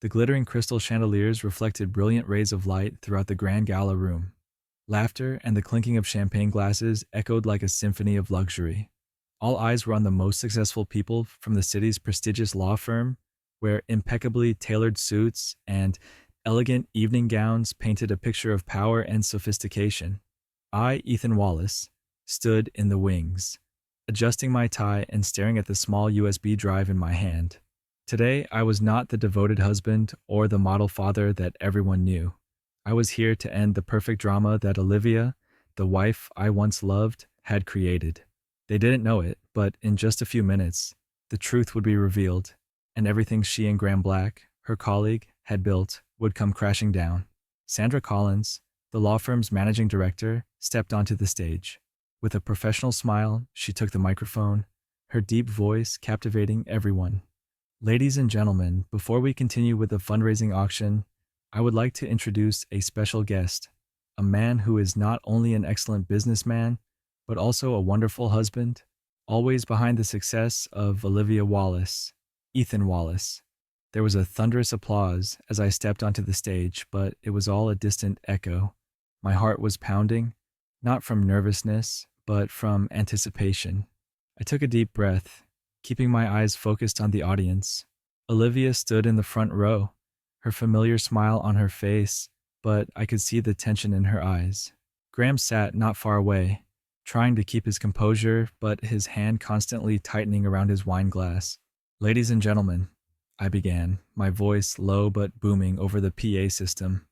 The glittering crystal chandeliers reflected brilliant rays of light throughout the grand gala room. Laughter and the clinking of champagne glasses echoed like a symphony of luxury. All eyes were on the most successful people from the city's prestigious law firm, where impeccably tailored suits and elegant evening gowns painted a picture of power and sophistication. I, Ethan Wallace, stood in the wings, adjusting my tie and staring at the small USB drive in my hand. Today, I was not the devoted husband or the model father that everyone knew. I was here to end the perfect drama that Olivia, the wife I once loved, had created. They didn't know it, but in just a few minutes, the truth would be revealed, and everything she and Graham Black, her colleague, had built would come crashing down. Sandra Collins, the law firm's managing director, stepped onto the stage. With a professional smile, she took the microphone, her deep voice captivating everyone. Ladies and gentlemen, before we continue with the fundraising auction, I would like to introduce a special guest, a man who is not only an excellent businessman, but also a wonderful husband, always behind the success of Olivia Wallace, Ethan Wallace. There was a thunderous applause as I stepped onto the stage, but it was all a distant echo. My heart was pounding, not from nervousness, but from anticipation. I took a deep breath, keeping my eyes focused on the audience. Olivia stood in the front row, her familiar smile on her face, but I could see the tension in her eyes. Graham sat not far away, trying to keep his composure, but his hand constantly tightening around his wine glass. Ladies and gentlemen, I began, my voice low but booming over the PA system.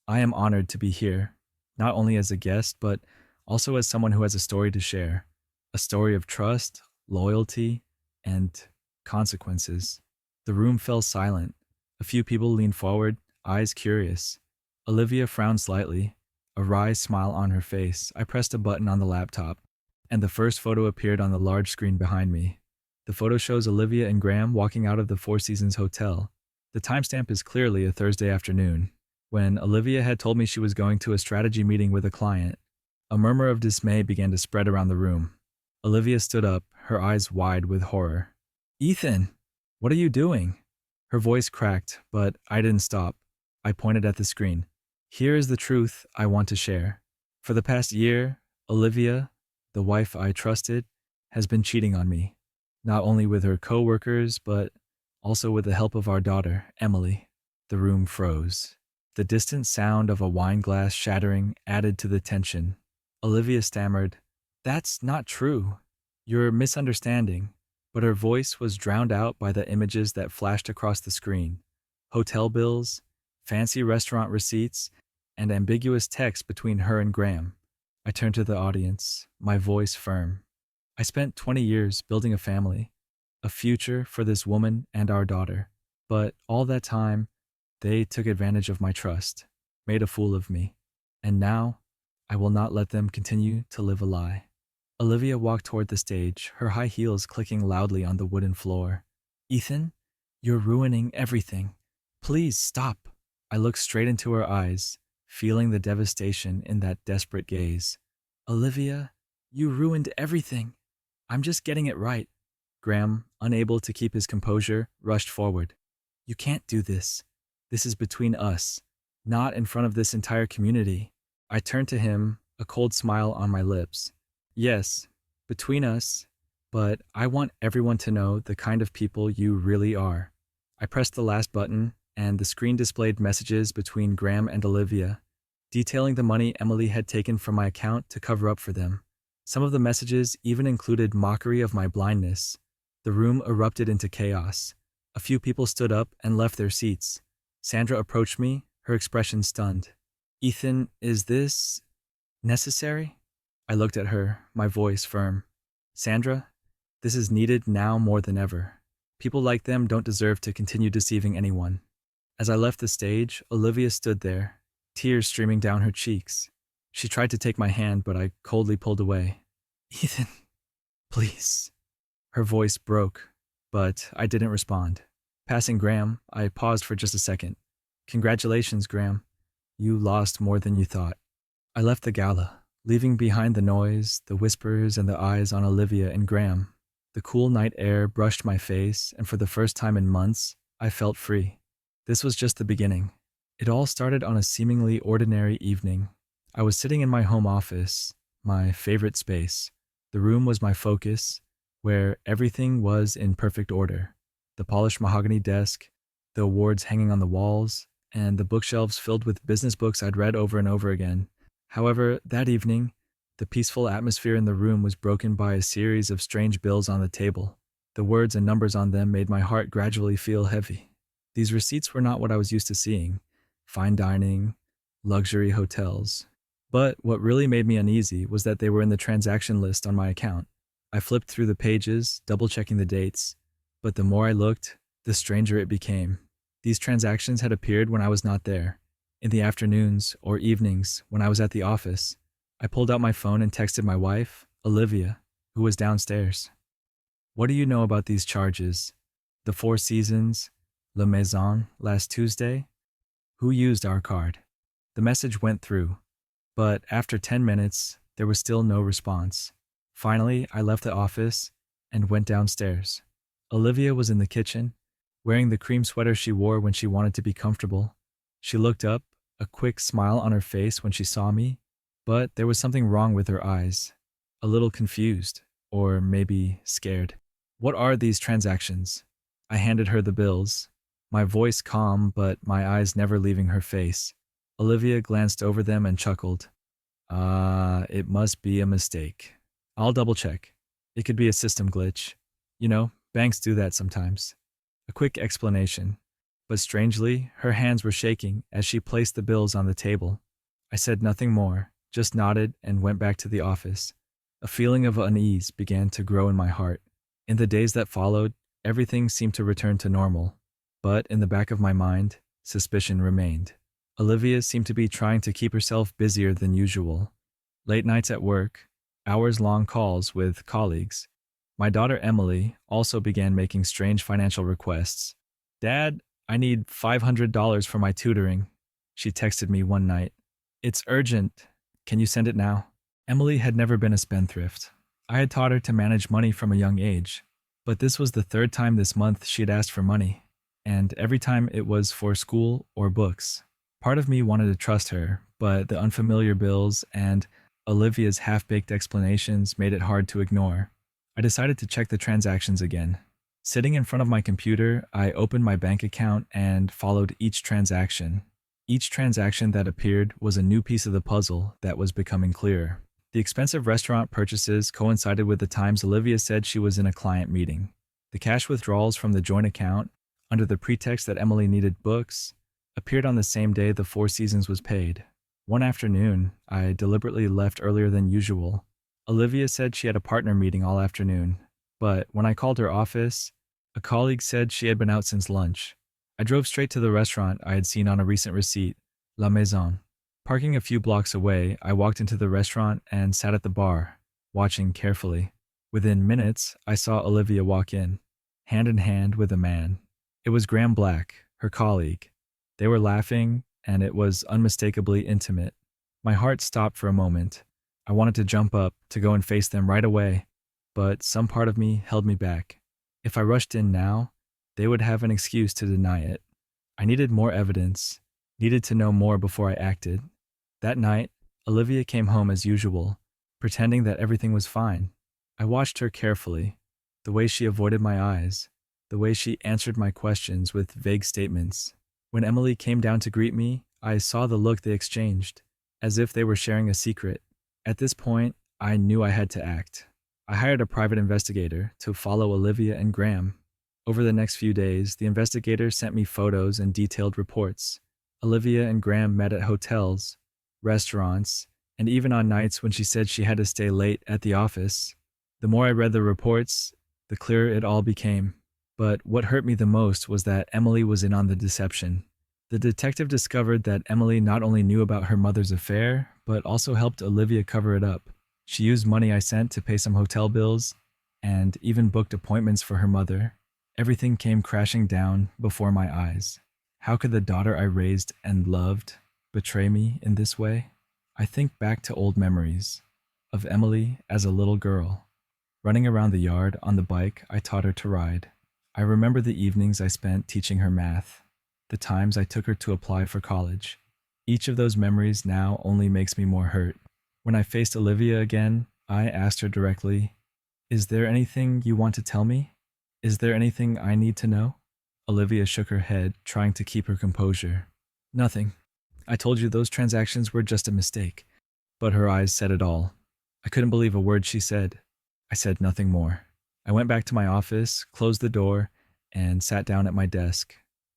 I am honored to be here, not only as a guest, but also as someone who has a story to share. A story of trust, loyalty, and consequences. The room fell silent. A few people leaned forward, eyes curious. Olivia frowned slightly, a wry smile on her face. I pressed a button on the laptop, and the first photo appeared on the large screen behind me. The photo shows Olivia and Graham walking out of the Four Seasons Hotel. The timestamp is clearly a Thursday afternoon, when Olivia had told me she was going to a strategy meeting with a client. A murmur of dismay began to spread around the room. Olivia stood up, her eyes wide with horror. "Ethan, what are you doing?" Her voice cracked, but I didn't stop. I pointed at the screen. "Here is the truth I want to share. For the past year, Olivia, the wife I trusted, has been cheating on me. Not only with her co-workers, but also with the help of our daughter, Emily." The room froze. The distant sound of a wine glass shattering added to the tension. Olivia stammered, "That's not true. You're misunderstanding." But her voice was drowned out by the images that flashed across the screen. Hotel bills, fancy restaurant receipts, and ambiguous text between her and Graham. I turned to the audience, my voice firm. "I spent 20 years building a family, a future for this woman and our daughter. But all that time, they took advantage of my trust, made a fool of me. And now, I will not let them continue to live a lie." Olivia walked toward the stage, her high heels clicking loudly on the wooden floor. "Ethan, you're ruining everything. Please stop." I looked straight into her eyes, feeling the devastation in that desperate gaze. "Olivia, you ruined everything. I'm just getting it right." Graham, unable to keep his composure, rushed forward. "You can't do this. This is between us, not in front of this entire community." I turned to him, a cold smile on my lips. "Yes, between us, but I want everyone to know the kind of people you really are." I pressed the last button, and the screen displayed messages between Graham and Olivia, detailing the money Emily had taken from my account to cover up for them. Some of the messages even included mockery of my blindness. The room erupted into chaos. A few people stood up and left their seats. Sandra approached me, her expression stunned. "Ethan, is this necessary?" I looked at her, my voice firm. "Sandra, this is needed now more than ever. People like them don't deserve to continue deceiving anyone." As I left the stage, Olivia stood there, tears streaming down her cheeks. She tried to take my hand, but I coldly pulled away. "Ethan, please." Her voice broke, but I didn't respond. Passing Graham, I paused for just a second. "Congratulations, Graham. You lost more than you thought." I left the gala, leaving behind the noise, the whispers, and the eyes on Olivia and Graham. The cool night air brushed my face, and for the first time in months, I felt free. This was just the beginning. It all started on a seemingly ordinary evening. I was sitting in my home office, my favorite space. The room was my focus, where everything was in perfect order. The polished mahogany desk, the awards hanging on the walls, and the bookshelves filled with business books I'd read over and over again. However, that evening, the peaceful atmosphere in the room was broken by a series of strange bills on the table. The words and numbers on them made my heart gradually feel heavy. These receipts were not what I was used to seeing: fine dining, luxury hotels. But what really made me uneasy was that they were in the transaction list on my account. I flipped through the pages, double checking the dates, but the more I looked, the stranger it became. These transactions had appeared when I was not there, in the afternoons or evenings when I was at the office. I pulled out my phone and texted my wife, Olivia, who was downstairs. "What do you know about these charges? The Four Seasons, La Maison last Tuesday? Who used our card?" The message went through, but after 10 minutes, there was still no response. Finally, I left the office and went downstairs. Olivia was in the kitchen, wearing the cream sweater she wore when she wanted to be comfortable. She looked up, a quick smile on her face when she saw me, but there was something wrong with her eyes. A little confused, or maybe scared. "What are these transactions?" I handed her the bills, my voice calm but my eyes never leaving her face. Olivia glanced over them and chuckled. It must be a mistake. I'll double check. It could be a system glitch. You know, banks do that sometimes." A quick explanation. But strangely, her hands were shaking as she placed the bills on the table. I said nothing more, just nodded and went back to the office. A feeling of unease began to grow in my heart. In the days that followed, everything seemed to return to normal. But in the back of my mind, suspicion remained. Olivia seemed to be trying to keep herself busier than usual. Late nights at work, hours-long calls with colleagues. My daughter Emily also began making strange financial requests. "Dad, I need $500 for my tutoring," she texted me one night. "It's urgent. Can you send it now?" Emily had never been a spendthrift. I had taught her to manage money from a young age. But this was the third time this month she had asked for money, and every time it was for school or books. Part of me wanted to trust her, but the unfamiliar bills and Olivia's half-baked explanations made it hard to ignore. I decided to check the transactions again. Sitting in front of my computer, I opened my bank account and followed each transaction. Each transaction that appeared was a new piece of the puzzle that was becoming clearer. The expensive restaurant purchases coincided with the times Olivia said she was in a client meeting. The cash withdrawals from the joint account, under the pretext that Emily needed books, appeared on the same day the Four Seasons was paid. One afternoon, I deliberately left earlier than usual. Olivia said she had a partner meeting all afternoon, but when I called her office, a colleague said she had been out since lunch. I drove straight to the restaurant I had seen on a recent receipt, La Maison. Parking a few blocks away, I walked into the restaurant and sat at the bar, watching carefully. Within minutes, I saw Olivia walk in, hand in hand with a man. It was Graham Black, her colleague. They were laughing, and it was unmistakably intimate. My heart stopped for a moment. I wanted to jump up, to go and face them right away, but some part of me held me back. If I rushed in now, they would have an excuse to deny it. I needed more evidence, needed to know more before I acted. That night, Olivia came home as usual, pretending that everything was fine. I watched her carefully, the way she avoided my eyes, the way she answered my questions with vague statements. When Emily came down to greet me, I saw the look they exchanged, as if they were sharing a secret. At this point, I knew I had to act. I hired a private investigator to follow Olivia and Graham. Over the next few days, the investigator sent me photos and detailed reports. Olivia and Graham met at hotels, restaurants, and even on nights when she said she had to stay late at the office. The more I read the reports, the clearer it all became. But what hurt me the most was that Emily was in on the deception. The detective discovered that Emily not only knew about her mother's affair, but also helped Olivia cover it up. She used money I sent to pay some hotel bills, and even booked appointments for her mother. Everything came crashing down before my eyes. How could the daughter I raised and loved betray me in this way? I think back to old memories of Emily as a little girl, running around the yard on the bike I taught her to ride. I remember the evenings I spent teaching her math. the times I took her to apply for college. Each of those memories now only makes me more hurt. When I faced Olivia again, I asked her directly, "Is there anything you want to tell me? Is there anything I need to know?" Olivia shook her head, trying to keep her composure. "Nothing. I told you those transactions were just a mistake." But her eyes said it all. I couldn't believe a word she said. I said nothing more. I went back to my office, closed the door, and sat down at my desk.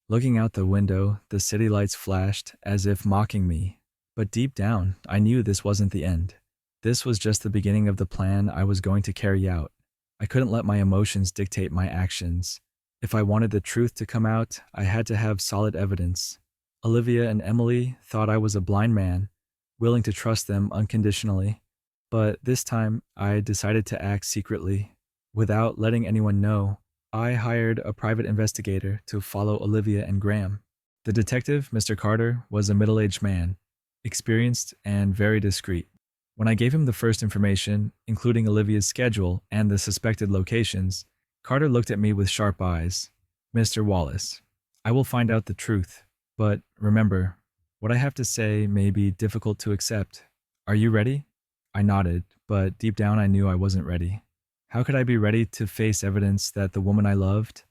Looking out the window, the city lights flashed as if mocking me. But deep down, I knew this wasn't the end. This was just the beginning of the plan I was going to carry out. I couldn't let my emotions dictate my actions. If I wanted the truth to come out, I had to have solid evidence. Olivia and Emily thought I was a blind man, willing to trust them unconditionally. But this time, I decided to act secretly. Without letting anyone know, I hired a private investigator to follow Olivia and Graham. The detective, Mr. Carter, was a middle-aged man, experienced and very discreet. When I gave him the first information, including Olivia's schedule and the suspected locations, Carter looked at me with sharp eyes. "Mr. Wallace, I will find out the truth, but remember, what I have to say may be difficult to accept. Are you ready?" I nodded, but deep down I knew I wasn't ready. How could I be ready to face evidence that the woman I loved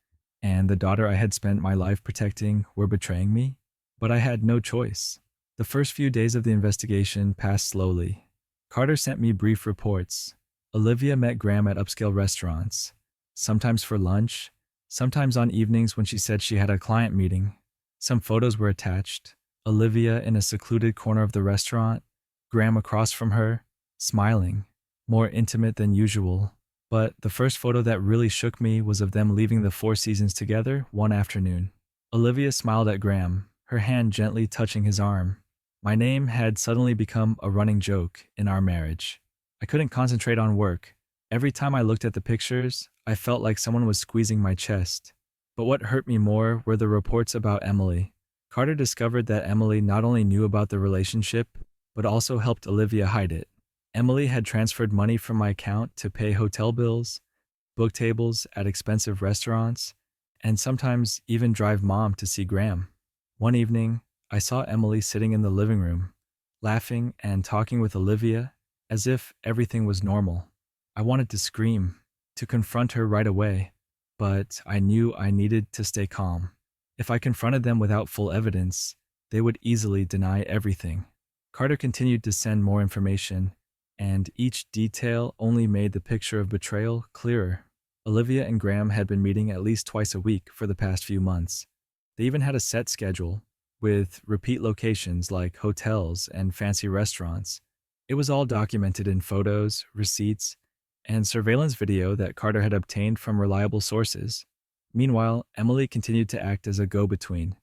and the daughter I had spent my life protecting were betraying me? But I had no choice. The first few days of the investigation passed slowly. Carter sent me brief reports. Olivia met Graham at upscale restaurants, sometimes for lunch, sometimes on evenings when she said she had a client meeting. Some photos were attached. Olivia in a secluded corner of the restaurant, Graham across from her, smiling, more intimate than usual. But the first photo that really shook me was of them leaving the Four Seasons together one afternoon. Olivia smiled at Graham, her hand gently touching his arm. My name had suddenly become a running joke in our marriage. I couldn't concentrate on work. Every time I looked at the pictures, I felt like someone was squeezing my chest. But what hurt me more were the reports about Emily. Carter discovered that Emily not only knew about the relationship, but also helped Olivia hide it. Emily had transferred money from my account to pay hotel bills, book tables at expensive restaurants, and sometimes even drive Mom to see Graham. One evening, I saw Emily sitting in the living room, laughing and talking with Olivia as if everything was normal. I wanted to scream, to confront her right away, but I knew I needed to stay calm. If I confronted them without full evidence, they would easily deny everything. Carter continued to send more information, and each detail only made the picture of betrayal clearer. Olivia and Graham had been meeting at least twice a week for the past few months. They even had a set schedule, with repeat locations like hotels and fancy restaurants. It was all documented in photos, receipts, and surveillance video that Carter had obtained from reliable sources. Meanwhile, Emily continued to act as a go-between,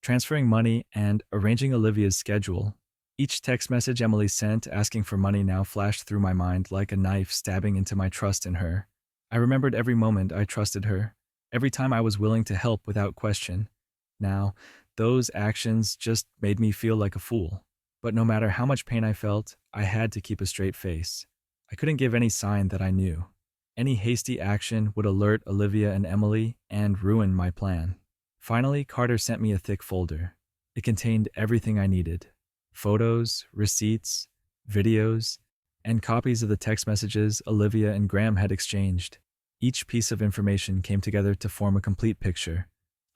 transferring money and arranging Olivia's schedule. Each text message Emily sent asking for money now flashed through my mind like a knife stabbing into my trust in her. I remembered every moment I trusted her, every time I was willing to help without question. Now, those actions just made me feel like a fool. But no matter how much pain I felt, I had to keep a straight face. I couldn't give any sign that I knew. Any hasty action would alert Olivia and Emily and ruin my plan. Finally, Carter sent me a thick folder. It contained everything I needed. Photos, receipts, videos, and copies of the text messages Olivia and Graham had exchanged. Each piece of information came together to form a complete picture,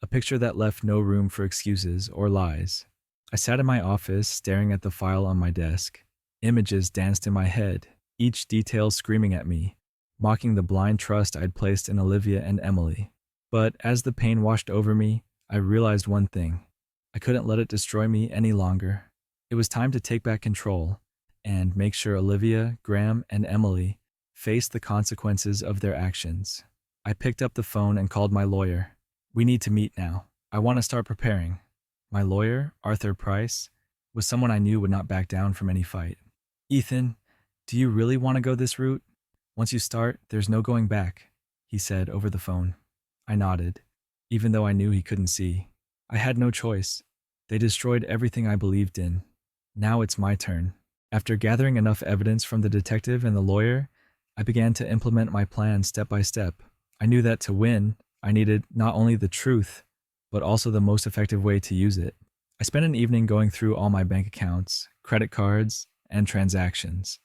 a picture that left no room for excuses or lies. I sat in my office staring at the file on my desk. Images danced in my head, each detail screaming at me, mocking the blind trust I'd placed in Olivia and Emily. But as the pain washed over me, I realized one thing. I couldn't let it destroy me any longer. It was time to take back control and make sure Olivia, Graham, and Emily faced the consequences of their actions. I picked up the phone and called my lawyer. "We need to meet now. I want to start preparing." My lawyer, Arthur Price, was someone I knew would not back down from any fight. "Ethan, do you really want to go this route? Once you start, there's no going back," he said over the phone. I nodded, even though I knew he couldn't see. I had no choice. They destroyed everything I believed in. Now it's my turn. After gathering enough evidence from the detective and the lawyer, I began to implement my plan step by step. I knew that to win, I needed not only the truth, but also the most effective way to use it. I spent an evening going through all my bank accounts, credit cards, and transactions.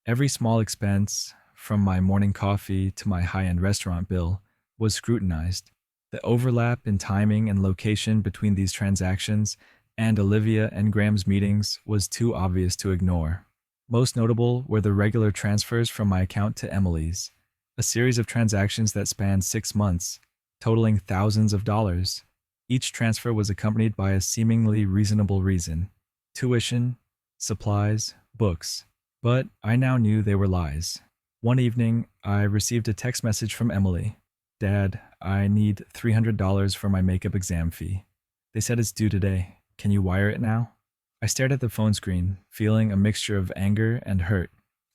Every small expense, from my morning coffee to my high end restaurant bill, was scrutinized. The overlap in timing and location between these transactions and Olivia and Graham's meetings was too obvious to ignore. Most notable were the regular transfers from my account to Emily's, a series of transactions that spanned 6 months, totaling thousands of dollars. Each transfer was accompanied by a seemingly reasonable reason: tuition, supplies, books. But I now knew they were lies. One evening, I received a text message from Emily. "Dad, I need $300 for my makeup exam fee. They said it's due today. Can you wire it now?" I stared at the phone screen, feeling a mixture of anger and hurt.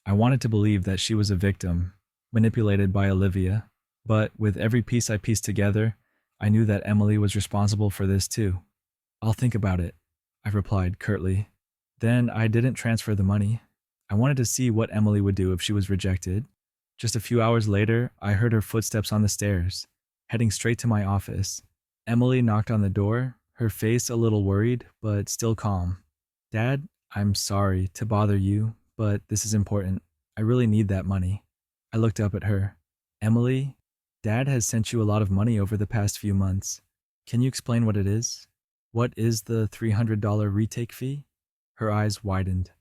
I wanted to believe that she was a victim, manipulated by Olivia, but with every piece I pieced together, I knew that Emily was responsible for this too. "I'll think about it," I replied curtly. Then I didn't transfer the money. I wanted to see what Emily would do if she was rejected. Just a few hours later, I heard her footsteps on the stairs, heading straight to my office. Emily knocked on the door, her face a little worried, but still calm. "Dad, I'm sorry to bother you, but this is important. I really need that money." I looked up at her. "Emily, Dad has sent you a lot of money over the past few months. Can you explain what it is? What is the $300 retake fee?" Her eyes widened.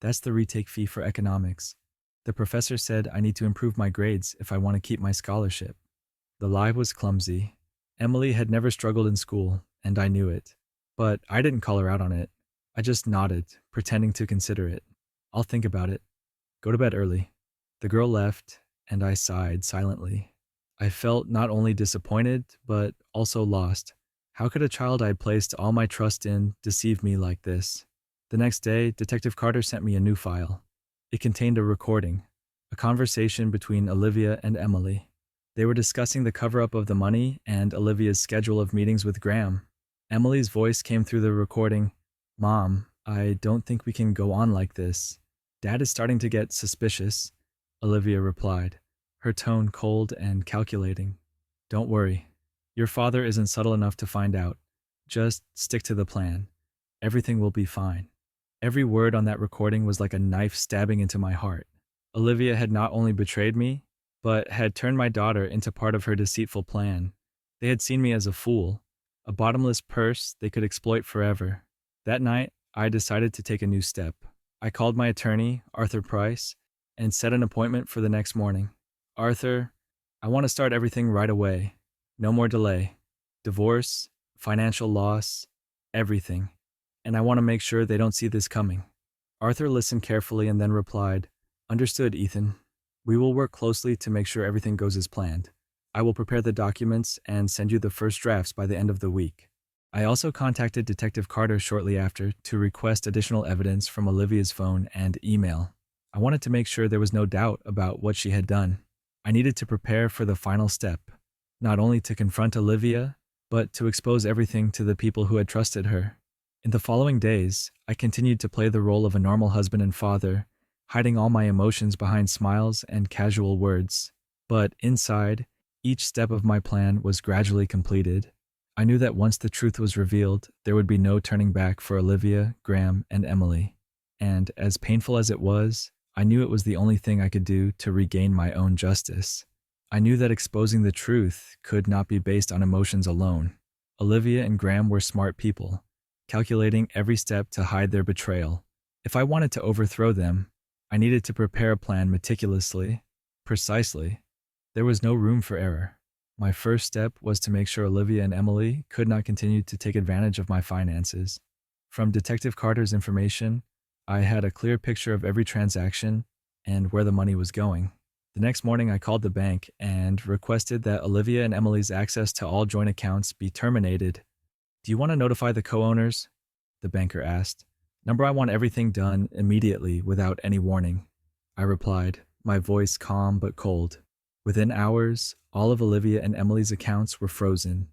That's the retake fee for economics. The professor said I need to improve my grades if I want to keep my scholarship." The lie was clumsy. Emily had never struggled in school, and I knew it. But I didn't call her out on it. I just nodded, pretending to consider it. "I'll think about it. Go to bed early." The girl left, and I sighed silently. I felt not only disappointed, but also lost. How could a child I had placed all my trust in deceive me like this? The next day, Detective Carter sent me a new file. It contained a recording, a conversation between Olivia and Emily. They were discussing the cover-up of the money and Olivia's schedule of meetings with Graham. Emily's voice came through the recording. "Mom, I don't think we can go on like this. Dad is starting to get suspicious," Olivia replied, her tone cold and calculating. "Don't worry. Your father isn't subtle enough to find out. Just stick to the plan. Everything will be fine." Every word on that recording was like a knife stabbing into my heart. Olivia had not only betrayed me, but had turned my daughter into part of her deceitful plan. They had seen me as a fool, a bottomless purse they could exploit forever. That night, I decided to take a new step. I called my attorney, Arthur Price, and set an appointment for the next morning. "Arthur, I want to start everything right away. No more delay. Divorce, financial loss, everything. And I want to make sure they don't see this coming." Arthur listened carefully and then replied, "Understood, Ethan. We will work closely to make sure everything goes as planned. I will prepare the documents and send you the first drafts by the end of the week." I also contacted Detective Carter shortly after to request additional evidence from Olivia's phone and email. I wanted to make sure there was no doubt about what she had done. I needed to prepare for the final step, not only to confront Olivia, but to expose everything to the people who had trusted her. In the following days, I continued to play the role of a normal husband and father, hiding all my emotions behind smiles and casual words. But inside, each step of my plan was gradually completed. I knew that once the truth was revealed, there would be no turning back for Olivia, Graham, and Emily. And as painful as it was, I knew it was the only thing I could do to regain my own justice. I knew that exposing the truth could not be based on emotions alone. Olivia and Graham were smart people, calculating every step to hide their betrayal. If I wanted to overthrow them, I needed to prepare a plan meticulously, precisely. There was no room for error. My first step was to make sure Olivia and Emily could not continue to take advantage of my finances. From Detective Carter's information, I had a clear picture of every transaction and where the money was going. The next morning, I called the bank and requested that Olivia and Emily's access to all joint accounts be terminated. "Do you want to notify the co-owners?" the banker asked. "I want everything done immediately without any warning," I replied, my voice calm but cold. Within hours, all of Olivia and Emily's accounts were frozen.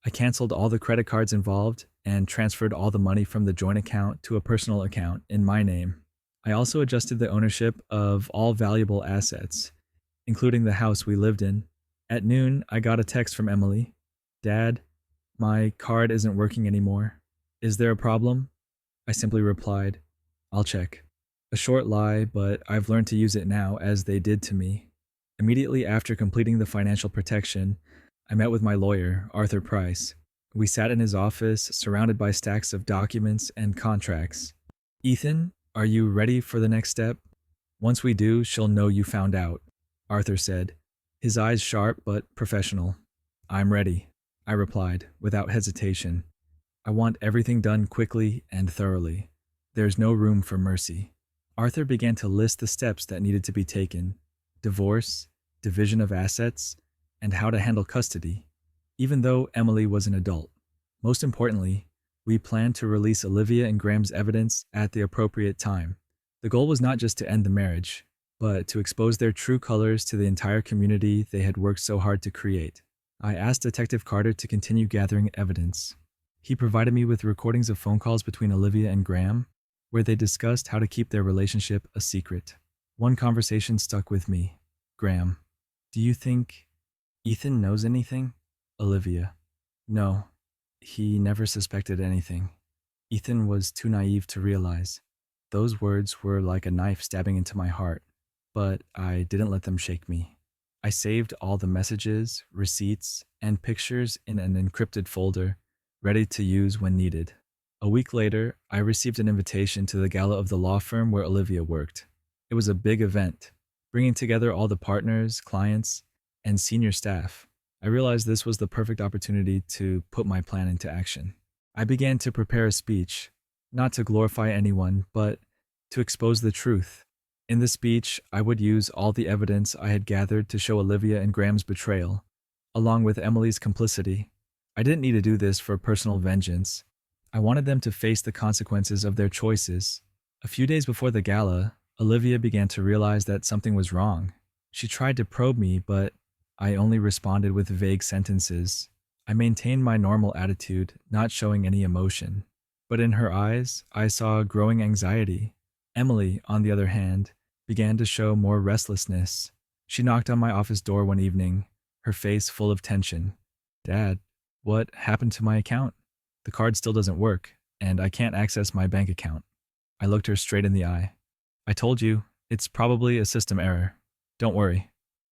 I canceled all the credit cards involved and transferred all the money from the joint account to a personal account in my name. I also adjusted the ownership of all valuable assets, including the house we lived in. At noon, I got a text from Emily. "Dad, My card isn't working anymore. Is there a problem? I simply replied, I'll check. A short lie, but I've learned to use it now as they did to me. Immediately after completing the financial protection, I met with my lawyer, Arthur Price. We sat in his office, surrounded by stacks of documents and contracts. Ethan, are you ready for the next step? Once we do, she'll know you found out, Arthur said, his eyes sharp but professional. I'm ready, I replied, without hesitation. I want everything done quickly and thoroughly. There's no room for mercy. Arthur began to list the steps that needed to be taken: divorce, division of assets, and how to handle custody, even though Emily was an adult. Most importantly, we planned to release Olivia and Graham's evidence at the appropriate time. The goal was not just to end the marriage, but to expose their true colors to the entire community they had worked so hard to create. I asked Detective Carter to continue gathering evidence. He provided me with recordings of phone calls between Olivia and Graham, where they discussed how to keep their relationship a secret. One conversation stuck with me. Graham: do you think Ethan knows anything? Olivia: no, he never suspected anything. Ethan was too naive to realize. Those words were like a knife stabbing into my heart, but I didn't let them shake me. I saved all the messages, receipts, and pictures in an encrypted folder, ready to use when needed. A week later, I received an invitation to the gala of the law firm where Olivia worked. It was a big event, bringing together all the partners, clients, and senior staff. I realized this was the perfect opportunity to put my plan into action. I began to prepare a speech, not to glorify anyone, but to expose the truth. In the speech, I would use all the evidence I had gathered to show Olivia and Graham's betrayal, along with Emily's complicity. I didn't need to do this for personal vengeance. I wanted them to face the consequences of their choices. A few days before the gala, Olivia began to realize that something was wrong. She tried to probe me, but I only responded with vague sentences. I maintained my normal attitude, not showing any emotion. But in her eyes, I saw growing anxiety. Emily, on the other hand, began to show more restlessness. She knocked on my office door one evening, her face full of tension. Dad, what happened to my account? The card still doesn't work, and I can't access my bank account. I looked her straight in the eye. I told you, it's probably a system error. Don't worry.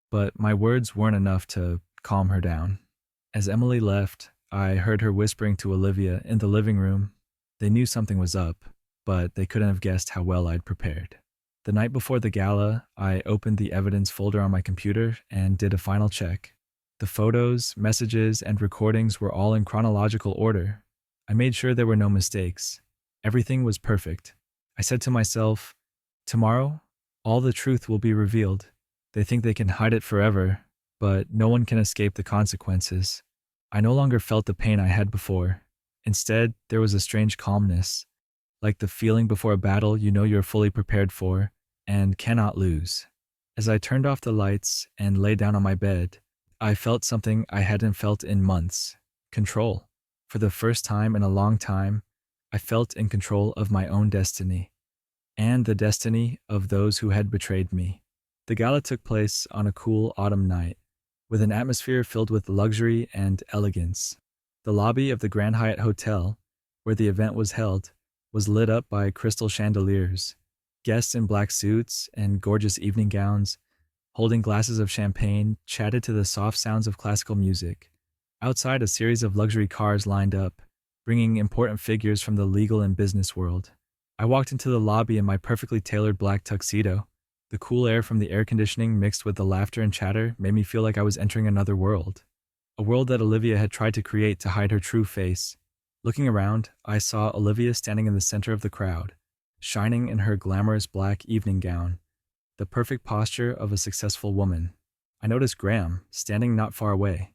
But my words weren't enough to calm her down. As Emily left, I heard her whispering to Olivia in the living room. They knew something was up, but they couldn't have guessed how well I'd prepared. The night before the gala, I opened the evidence folder on my computer and did a final check. The photos, messages, and recordings were all in chronological order. I made sure there were no mistakes. Everything was perfect. I said to myself, tomorrow, all the truth will be revealed. They think they can hide it forever, but no one can escape the consequences. I no longer felt the pain I had before. Instead, there was a strange calmness, like the feeling before a battle you know you're fully prepared for and cannot lose. As I turned off the lights and lay down on my bed, I felt something I hadn't felt in months: control. For the first time in a long time, I felt in control of my own destiny and the destiny of those who had betrayed me. The gala took place on a cool autumn night, with an atmosphere filled with luxury and elegance. The lobby of the Grand Hyatt Hotel, where the event was held, was lit up by crystal chandeliers. Guests in black suits and gorgeous evening gowns, holding glasses of champagne, chatted to the soft sounds of classical music. Outside, a series of luxury cars lined up, bringing important figures from the legal and business world. I walked into the lobby in my perfectly tailored black tuxedo. The cool air from the air conditioning mixed with the laughter and chatter made me feel like I was entering another world. A world that Olivia had tried to create to hide her true face. Looking around, I saw Olivia standing in the center of the crowd, shining in her glamorous black evening gown, the perfect posture of a successful woman. I noticed Graham, standing not far away,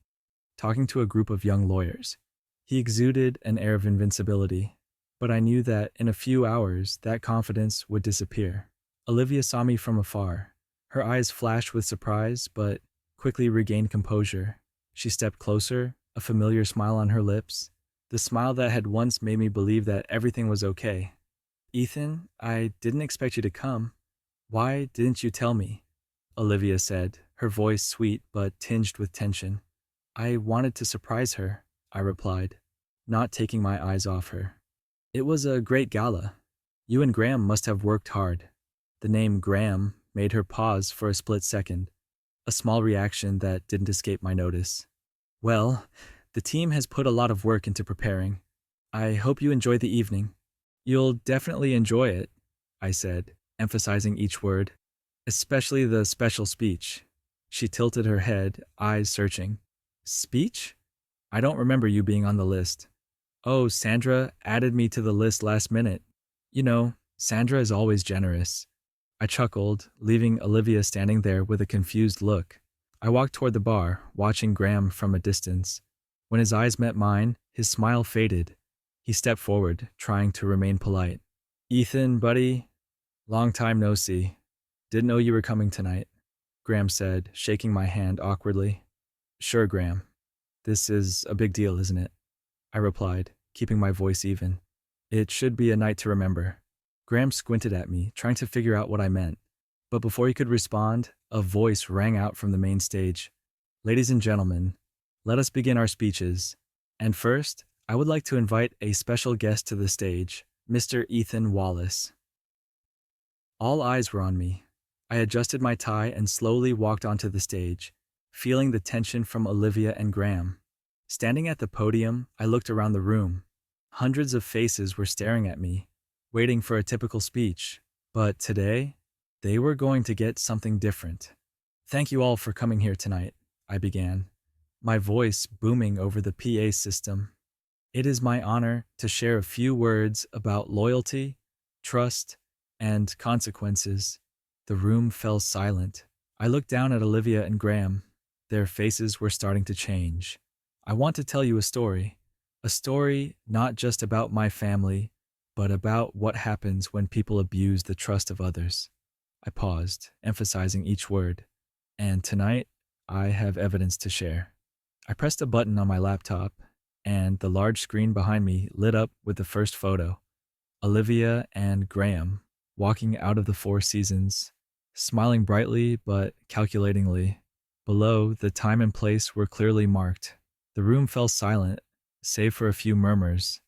talking to a group of young lawyers. He exuded an air of invincibility, but I knew that in a few hours that confidence would disappear. Olivia saw me from afar. Her eyes flashed with surprise, but quickly regained composure. She stepped closer, a familiar smile on her lips, the smile that had once made me believe that everything was okay. Ethan, I didn't expect you to come. Why didn't you tell me? Olivia said, her voice sweet but tinged with tension. I wanted to surprise her. I replied, not taking my eyes off her. It was a great gala. You and Graham must have worked hard. The name Graham made her pause for a split second, a small reaction that didn't escape my notice. Well, the team has put a lot of work into preparing. I hope you enjoy the evening. You'll definitely enjoy it, I said, emphasizing each word, especially the special speech. She tilted her head, eyes searching. Speech? I don't remember you being on the list. Oh, Sandra added me to the list last minute. You know, Sandra is always generous. I chuckled, leaving Olivia standing there with a confused look. I walked toward the bar, watching Graham from a distance. When his eyes met mine, his smile faded. He stepped forward, trying to remain polite. Ethan, buddy, long time no see. Didn't know you were coming tonight, Graham said, shaking my hand awkwardly. Sure, Graham. This is a big deal, isn't it? I replied, keeping my voice even. It should be a night to remember. Graham squinted at me, trying to figure out what I meant. But before he could respond, a voice rang out from the main stage. Ladies and gentlemen, let us begin our speeches. And first, I would like to invite a special guest to the stage, Mr. Ethan Wallace. All eyes were on me. I adjusted my tie and slowly walked onto the stage, feeling the tension from Olivia and Graham. Standing at the podium, I looked around the room. Hundreds of faces were staring at me, waiting for a typical speech. But today, they were going to get something different. Thank you all for coming here tonight, I began, my voice booming over the PA system. It is my honor to share a few words about loyalty, trust, and consequences. The room fell silent. I looked down at Olivia and Graham. Their faces were starting to change. I want to tell you a story not just about my family, but about what happens when people abuse the trust of others. I paused, emphasizing each word. And tonight, I have evidence to share. I pressed a button on my laptop, and the large screen behind me lit up with the first photo. Olivia and Graham, walking out of the Four Seasons, smiling brightly but calculatingly. Below, the time and place were clearly marked. The room fell silent, save for a few murmurs.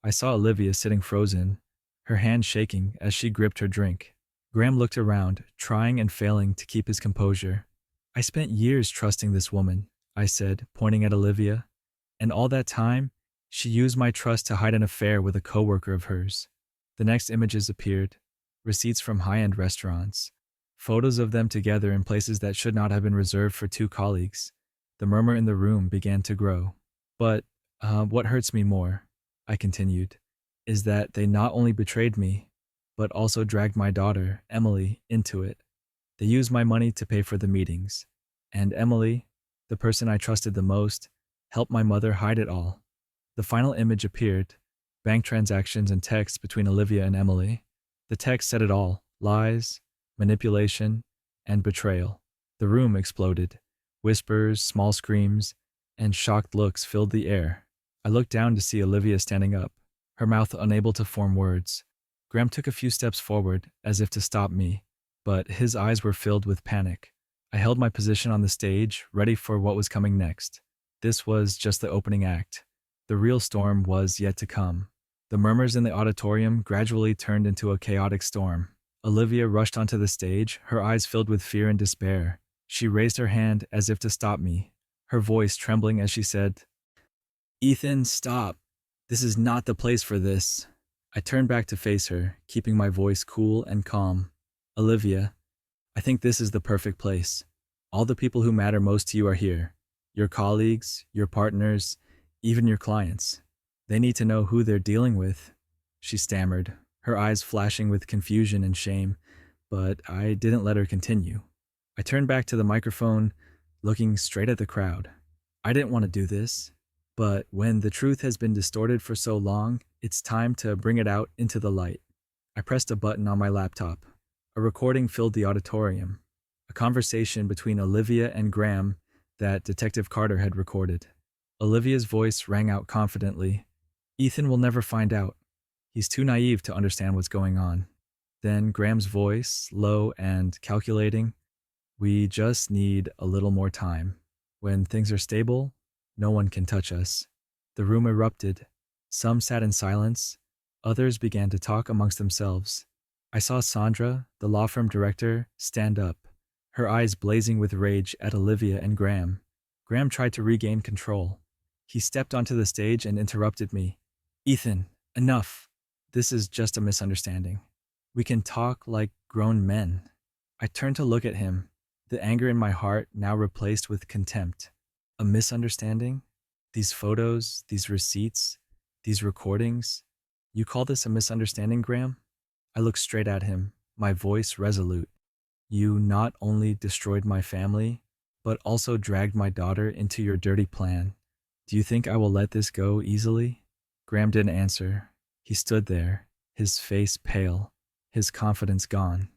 I saw Olivia sitting frozen, her hand shaking as she gripped her drink. Graham looked around, trying and failing to keep his composure. I spent years trusting this woman, I said, pointing at Olivia. And all that time, she used my trust to hide an affair with a coworker of hers. The next images appeared, receipts from high-end restaurants, photos of them together in places that should not have been reserved for two colleagues. The murmur in the room began to grow. But what hurts me more, I continued, is that they not only betrayed me, but also dragged my daughter, Emily, into it. They used my money to pay for the meetings. And Emily, the person I trusted the most, helped my mother hide it all. The final image appeared, bank transactions and texts between Olivia and Emily. The text said it all: lies, manipulation, and betrayal. The room exploded. Whispers, small screams, and shocked looks filled the air. I looked down to see Olivia standing up, her mouth unable to form words. Graham took a few steps forward, as if to stop me, but his eyes were filled with panic. I held my position on the stage, ready for what was coming next. This was just the opening act. The real storm was yet to come. The murmurs in the auditorium gradually turned into a chaotic storm. Olivia rushed onto the stage, her eyes filled with fear and despair. She raised her hand as if to stop me, her voice trembling as she said, "Ethan, stop. This is not the place for this." I turned back to face her, keeping my voice cool and calm. "Olivia, I think this is the perfect place. All the people who matter most to you are here. Your colleagues, your partners, even your clients. They need to know who they're dealing with." She stammered, her eyes flashing with confusion and shame, but I didn't let her continue. I turned back to the microphone, looking straight at the crowd. I didn't want to do this, but when the truth has been distorted for so long, it's time to bring it out into the light. I pressed a button on my laptop. A recording filled the auditorium, a conversation between Olivia and Graham that Detective Carter had recorded. Olivia's voice rang out confidently. "Ethan will never find out. He's too naive to understand what's going on." Then Graham's voice, low and calculating, "We just need a little more time. When things are stable, no one can touch us." The room erupted. Some sat in silence, others began to talk amongst themselves. I saw Sandra, the law firm director, stand up, her eyes blazing with rage at Olivia and Graham. Graham tried to regain control. He stepped onto the stage and interrupted me. "Ethan, enough. This is just a misunderstanding. We can talk like grown men." I turned to look at him, the anger in my heart now replaced with contempt. A misunderstanding? These photos, these receipts, these recordings? You call this a misunderstanding, Graham? I looked straight at him, my voice resolute. You not only destroyed my family, but also dragged my daughter into your dirty plan. Do you think I will let this go easily? Graham didn't answer. He stood there, his face pale, his confidence gone.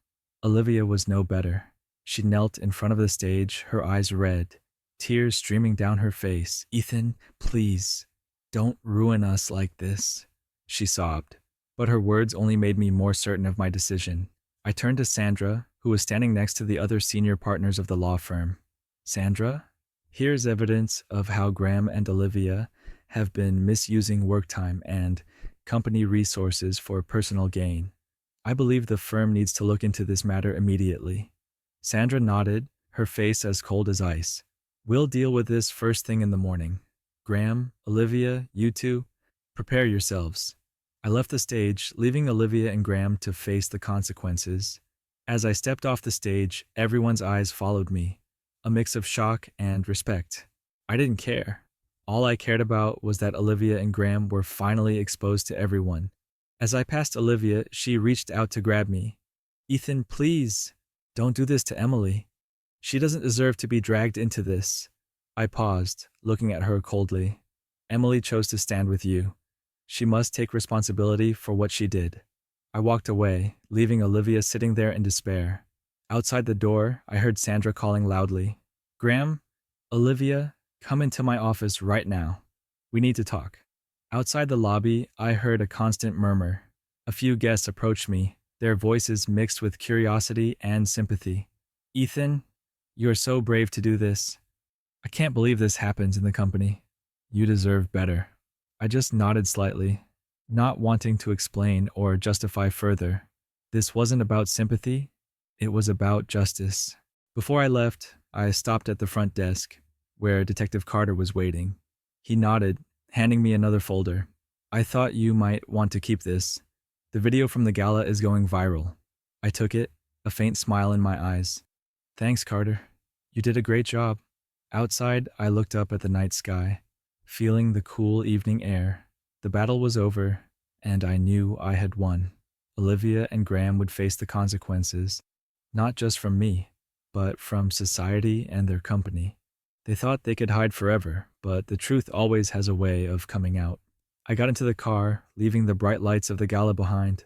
Olivia was no better. She knelt in front of the stage, her eyes red, tears streaming down her face. "Ethan, please, don't ruin us like this," she sobbed. But her words only made me more certain of my decision. I turned to Sandra, who was standing next to the other senior partners of the law firm. "Sandra, here's evidence of how Graham and Olivia have been misusing work time and company resources for personal gain. I believe the firm needs to look into this matter immediately." Sandra nodded, her face as cold as ice. "We'll deal with this first thing in the morning. Graham, Olivia, you two, prepare yourselves." I left the stage, leaving Olivia and Graham to face the consequences. As I stepped off the stage, everyone's eyes followed me, a mix of shock and respect. I didn't care. All I cared about was that Olivia and Graham were finally exposed to everyone. As I passed Olivia, she reached out to grab me. "Ethan, please, don't do this to Emily. She doesn't deserve to be dragged into this." I paused, looking at her coldly. "Emily chose to stand with you. She must take responsibility for what she did." I walked away, leaving Olivia sitting there in despair. Outside the door, I heard Sandra calling loudly, "Graham, Olivia, come into my office right now. We need to talk." Outside the lobby, I heard a constant murmur. A few guests approached me, their voices mixed with curiosity and sympathy. "Ethan, you're so brave to do this. I can't believe this happens in the company. You deserve better." I just nodded slightly, not wanting to explain or justify further. This wasn't about sympathy, it was about justice. Before I left, I stopped at the front desk, where Detective Carter was waiting. He nodded, handing me another folder. "I thought you might want to keep this. The video from the gala is going viral." I took it, a faint smile in my eyes. "Thanks, Carter. You did a great job." Outside, I looked up at the night sky, feeling the cool evening air. The battle was over, and I knew I had won. Olivia and Graham would face the consequences, not just from me, but from society and their company. They thought they could hide forever, but the truth always has a way of coming out. I got into the car, leaving the bright lights of the gala behind.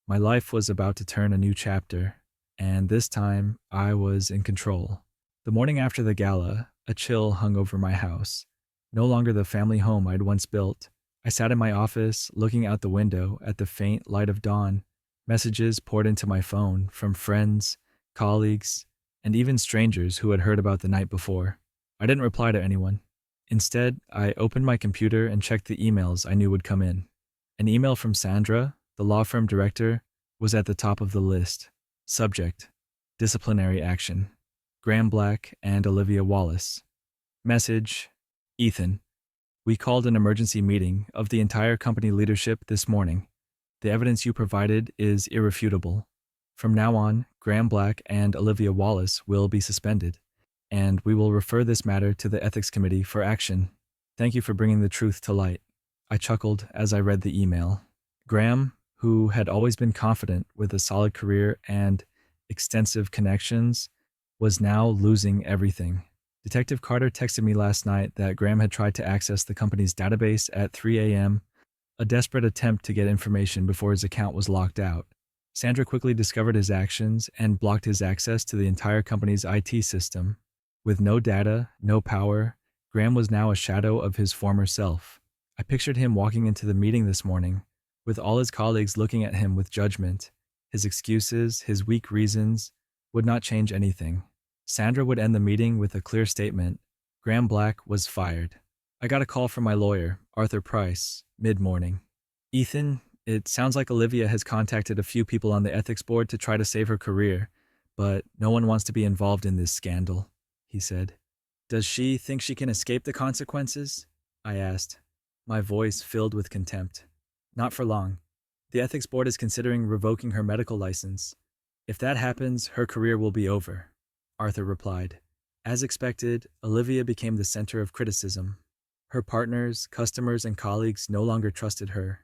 My life was about to turn a new chapter, and this time I was in control. The morning after the gala, a chill hung over my house. No longer the family home I'd once built. I sat in my office, looking out the window at the faint light of dawn. Messages poured into my phone from friends, colleagues, and even strangers who had heard about the night before. I didn't reply to anyone. Instead, I opened my computer and checked the emails I knew would come in. An email from Sandra, the law firm director, was at the top of the list. Subject: disciplinary action. Graham Black and Olivia Wallace. Message: Ethan, we called an emergency meeting of the entire company leadership this morning. The evidence you provided is irrefutable. From now on, Graham Black and Olivia Wallace will be suspended, and we will refer this matter to the ethics committee for action. Thank you for bringing the truth to light. I chuckled as I read the email. Graham, who had always been confident with a solid career and extensive connections, was now losing everything. Detective Carter texted me last night that Graham had tried to access the company's database at 3 a.m., a desperate attempt to get information before his account was locked out. Sandra quickly discovered his actions and blocked his access to the entire company's IT system. With no data, no power, Graham was now a shadow of his former self. I pictured him walking into the meeting this morning, with all his colleagues looking at him with judgment. His excuses, his weak reasons, would not change anything. Sandra would end the meeting with a clear statement: Graham Black was fired. I got a call from my lawyer, Arthur Price, mid-morning. Ethan, it sounds like Olivia has contacted a few people on the ethics board to try to save her career, but no one wants to be involved in this scandal, he said. Does she think she can escape the consequences? I asked, my voice filled with contempt. Not for long. The ethics board is considering revoking her medical license. If that happens, her career will be over, Arthur replied. As expected, Olivia became the center of criticism. Her partners, customers, and colleagues no longer trusted her.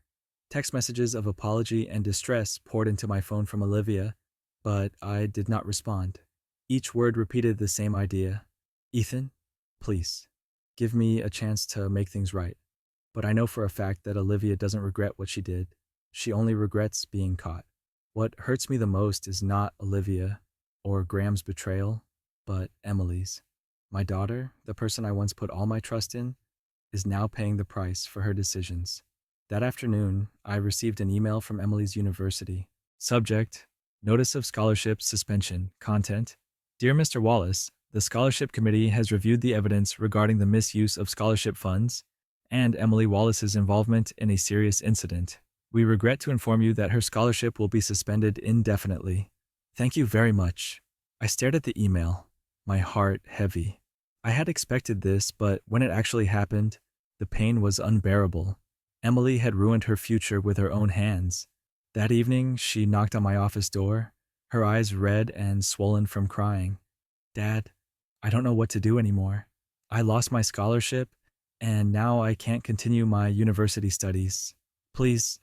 Text messages of apology and distress poured into my phone from Olivia, but I did not respond. Each word repeated the same idea. Ethan, please, give me a chance to make things right. But I know for a fact that Olivia doesn't regret what she did. She only regrets being caught. What hurts me the most is not Olivia or Graham's betrayal, but Emily's. My daughter, the person I once put all my trust in, is now paying the price for her decisions. That afternoon, I received an email from Emily's university. Subject: Notice of Scholarship Suspension. Content: Dear Mr. Wallace, the Scholarship Committee has reviewed the evidence regarding the misuse of scholarship funds and Emily Wallace's involvement in a serious incident. We regret to inform you that her scholarship will be suspended indefinitely. Thank you very much. I stared at the email, my heart heavy. I had expected this, but when it actually happened, the pain was unbearable. Emily had ruined her future with her own hands. That evening, she knocked on my office door, her eyes red and swollen from crying. Dad, I don't know what to do anymore. I lost my scholarship, and now I can't continue my university studies. Please.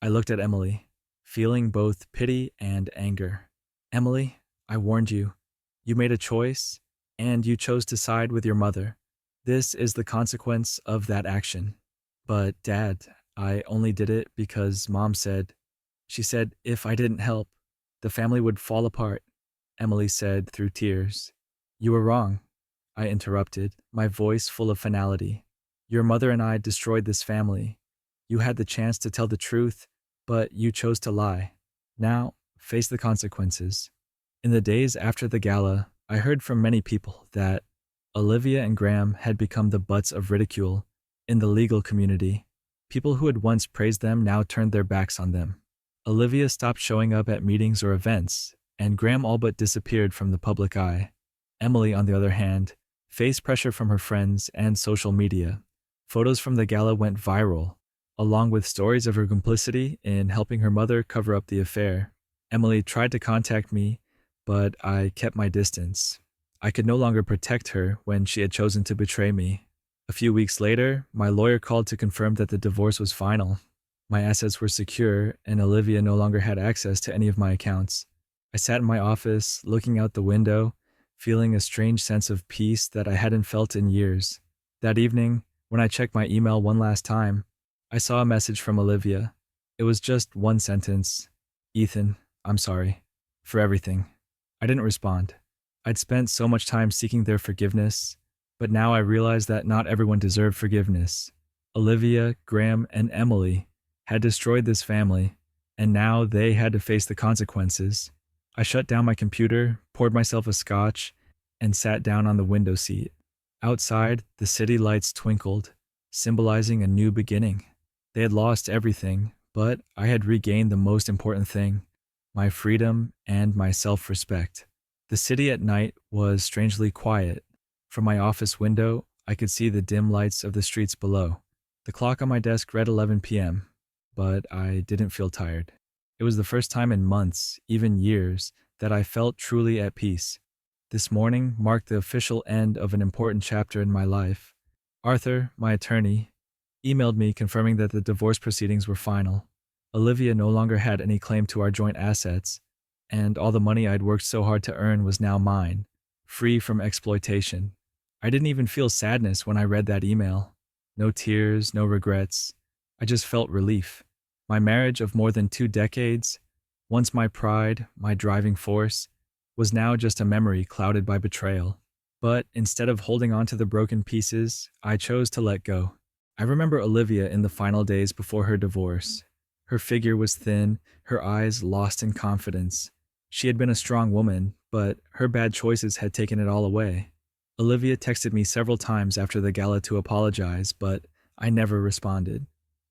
I looked at Emily, feeling both pity and anger. Emily, I warned you. You made a choice, and you chose to side with your mother. This is the consequence of that action. But, Dad, I only did it because Mom said. She said if I didn't help, the family would fall apart, Emily said through tears. You were wrong, I interrupted, my voice full of finality. Your mother and I destroyed this family. You had the chance to tell the truth, but you chose to lie. Now, face the consequences. In the days after the gala, I heard from many people that Olivia and Graham had become the butts of ridicule in the legal community. People who had once praised them now turned their backs on them. Olivia stopped showing up at meetings or events, and Graham all but disappeared from the public eye. Emily, on the other hand, faced pressure from her friends and social media. Photos from the gala went viral, along with stories of her complicity in helping her mother cover up the affair. Emily tried to contact me, but I kept my distance. I could no longer protect her when she had chosen to betray me. A few weeks later, my lawyer called to confirm that the divorce was final. My assets were secure, and Olivia no longer had access to any of my accounts. I sat in my office, looking out the window, feeling a strange sense of peace that I hadn't felt in years. That evening, when I checked my email one last time, I saw a message from Olivia. It was just one sentence. Ethan, I'm sorry. For everything. I didn't respond. I'd spent so much time seeking their forgiveness, but now I realized that not everyone deserved forgiveness. Olivia, Graham, and Emily had destroyed this family, and now they had to face the consequences. I shut down my computer, poured myself a scotch, and sat down on the window seat. Outside, the city lights twinkled, symbolizing a new beginning. They had lost everything, but I had regained the most important thing, my freedom and my self-respect. The city at night was strangely quiet. From my office window, I could see the dim lights of the streets below. The clock on my desk read 11 p.m., but I didn't feel tired. It was the first time in months, even years, that I felt truly at peace. This morning marked the official end of an important chapter in my life. Arthur, my attorney, emailed me confirming that the divorce proceedings were final. Olivia no longer had any claim to our joint assets, and all the money I'd worked so hard to earn was now mine, free from exploitation. I didn't even feel sadness when I read that email. No tears, no regrets. I just felt relief. My marriage of more than 2 decades, once my pride, my driving force, was now just a memory clouded by betrayal. But instead of holding on to the broken pieces, I chose to let go. I remember Olivia in the final days before her divorce. Her figure was thin, her eyes lost in confidence. She had been a strong woman, but her bad choices had taken it all away. Olivia texted me several times after the gala to apologize, but I never responded.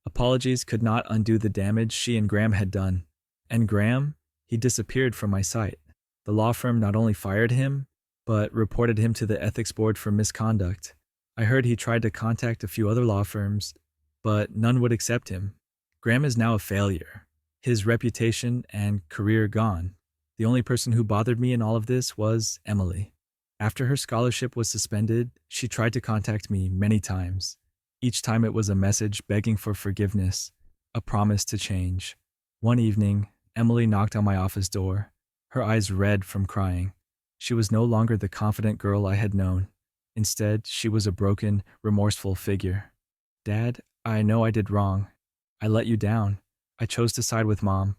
Apologies could not undo the damage she and Graham had done. And Graham, he disappeared from my sight. The law firm not only fired him, but reported him to the ethics board for misconduct. I heard he tried to contact a few other law firms, but none would accept him. Graham is now a failure. His reputation and career gone. The only person who bothered me in all of this was Emily. After her scholarship was suspended, she tried to contact me many times. Each time it was a message begging for forgiveness, a promise to change. One evening, Emily knocked on my office door, her eyes red from crying. She was no longer the confident girl I had known. Instead, she was a broken, remorseful figure. "Dad, I know I did wrong. I let you down. I chose to side with Mom,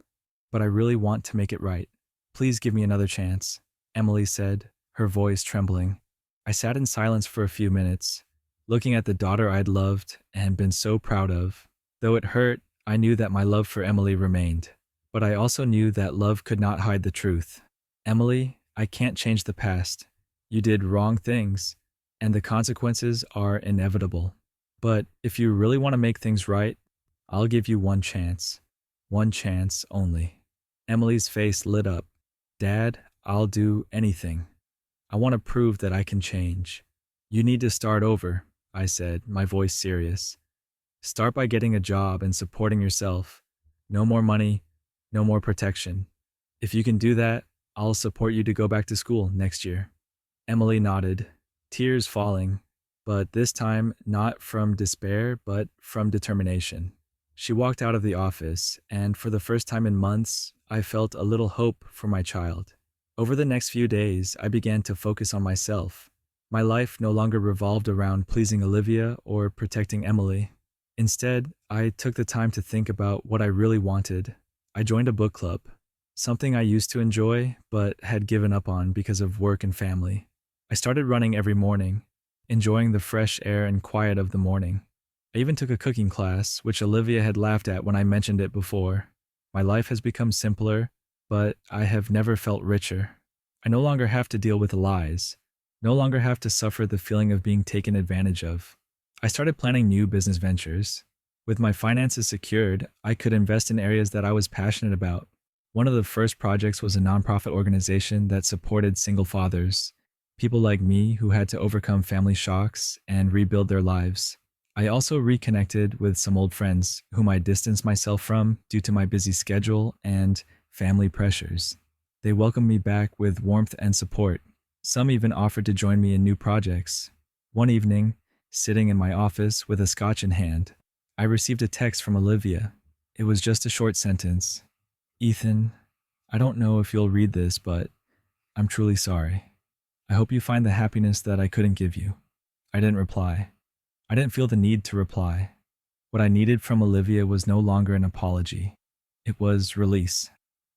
but I really want to make it right. Please give me another chance," Emily said, her voice trembling. I sat in silence for a few minutes, looking at the daughter I'd loved and been so proud of. Though it hurt, I knew that my love for Emily remained. But I also knew that love could not hide the truth. "Emily, I can't change the past. You did wrong things, and the consequences are inevitable. But if you really want to make things right, I'll give you one chance. One chance only." Emily's face lit up. "Dad, I'll do anything. I want to prove that I can change." "You need to start over," I said, my voice serious. "Start by getting a job and supporting yourself. No more money, no more protection. If you can do that, I'll support you to go back to school next year." Emily nodded, tears falling, but this time not from despair, but from determination. She walked out of the office, and for the first time in months, I felt a little hope for my child. Over the next few days, I began to focus on myself. My life no longer revolved around pleasing Olivia or protecting Emily. Instead, I took the time to think about what I really wanted. I joined a book club, something I used to enjoy but had given up on because of work and family. I started running every morning, enjoying the fresh air and quiet of the morning. I even took a cooking class, which Olivia had laughed at when I mentioned it before. My life has become simpler, but I have never felt richer. I no longer have to deal with lies, no longer have to suffer the feeling of being taken advantage of. I started planning new business ventures. With my finances secured, I could invest in areas that I was passionate about. One of the first projects was a nonprofit organization that supported single fathers, people like me who had to overcome family shocks and rebuild their lives. I also reconnected with some old friends whom I distanced myself from due to my busy schedule and family pressures. They welcomed me back with warmth and support. Some even offered to join me in new projects. One evening, sitting in my office with a scotch in hand, I received a text from Olivia. It was just a short sentence. "Ethan, I don't know if you'll read this, but I'm truly sorry. I hope you find the happiness that I couldn't give you." I didn't reply. I didn't feel the need to reply. What I needed from Olivia was no longer an apology. It was release,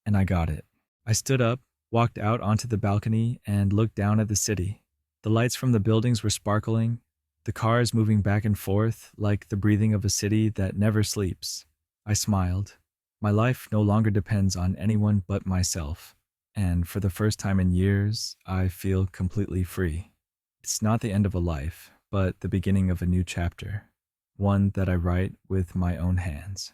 and I got it. I stood up, walked out onto the balcony, and looked down at the city. The lights from the buildings were sparkling, the cars moving back and forth like the breathing of a city that never sleeps. I smiled. My life no longer depends on anyone but myself, and for the first time in years, I feel completely free. It's not the end of a life, but the beginning of a new chapter, one that I write with my own hands.